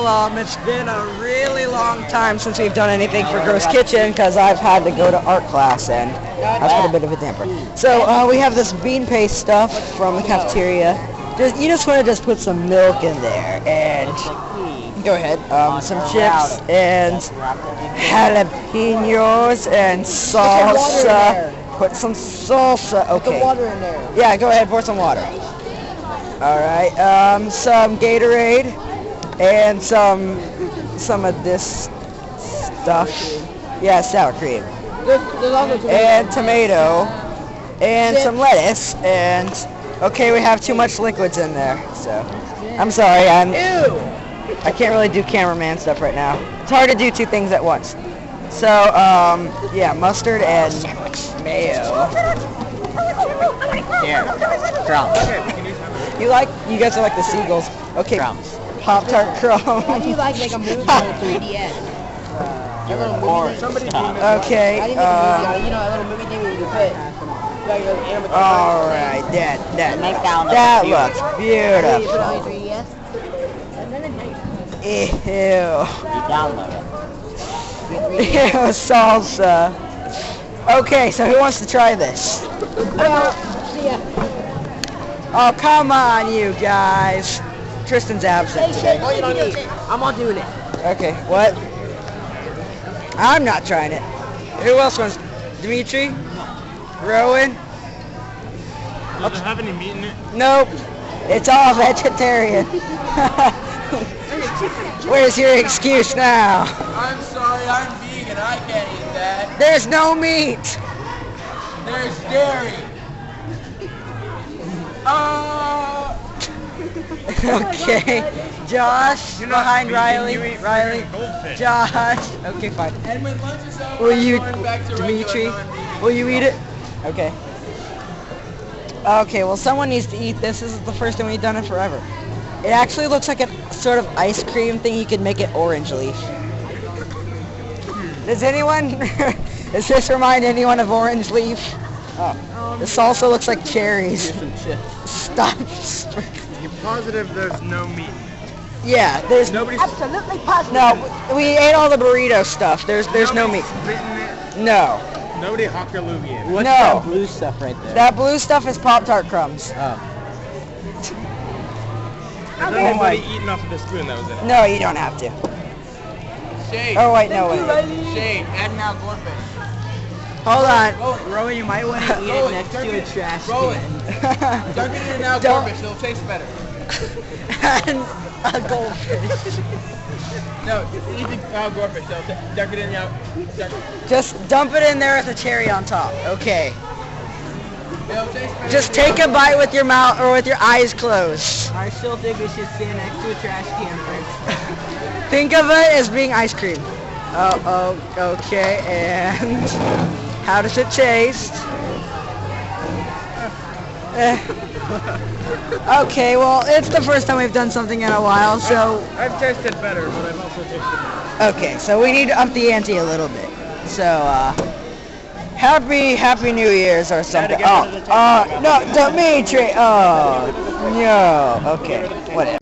Well, it's been a really long time since we've done anything for Gross Kitchen because I've had to go to art class and that's put a bit of a damper. So we have this bean paste stuff from the cafeteria. You just want to just put some milk in there and go ahead. Some chips and jalapenos and salsa. Put some salsa. Okay. Put the water in there. Yeah, go ahead. Pour some water. All right. Some Gatorade and some of this stuff. Yeah, sour cream. There's also tomato. And tomato and some lettuce and okay, we have too much liquids in there. So I'm sorry. I can't really do cameraman stuff right now. It's hard to do two things at once. So yeah, mustard and mayo. Here, crumbs. You guys are like the seagulls. Okay. Crumbs. Pop-Tart crumb. How do you like make a movie on 3DS? Okay. How do you make a movie on it? You know, a little movie thing where you can put like an animatronic. All right, that looks beautiful. You put it on your 3DS? Ew. You download it. Ew, salsa. Okay, so who wants to try this? See ya. Oh, come on, you guys. Tristan's absent today. I'm not doing it. Okay, what? I'm not trying it. Who else wants? Dimitri? Rowan? Does it have any meat in it? Nope. It's all vegetarian. Where's your excuse now? I'm sorry, I'm vegan. I can't eat that. There's no meat. There's dairy. Okay. Josh behind Riley. Josh. Okay, fine. And when lunch is over, Will you, I'm going back to Dimitri? regular non-vegan. Will you eat it? Okay. Okay, well, someone needs to eat this. This is the first time we've done it forever. It actually looks like a sort of ice cream thing. You could make it orange leaf. Does this remind anyone of orange leaf? Oh. The salsa looks like cherries. Stop. You're positive there's no meat. Yeah, there's Absolutely positive. no. We ate all the burrito stuff. There's no meat. No. Nobody hockaloogie it. What's No. that blue stuff right there? That blue stuff is Pop-Tart crumbs. Oh. Has anybody eaten off of the spoon that was in it? No, you don't have to. Shade. Oh wait, no wait. Shade. Add now goldfish. Hold on. Rowan, you might want to eat it next to a trash can. Dunk it in now Don't- goldfish. It'll taste better. And a goldfish. No, eat the goldfish. Dunk it in now. Just dump it in there with a cherry on top. Okay. It'll taste better. Just take a bite with your mouth or with your eyes closed. I still think we should stand next to a trash can first. Think of it as being ice cream. Oh, okay. And how does it taste? Okay, well, it's the first time we've done something in a while, so... I've tasted better, but I've also tasted better. Okay, so we need to up the ante a little bit. So, Happy New Year's or something. No, Dimitri! Oh, no, okay, whatever.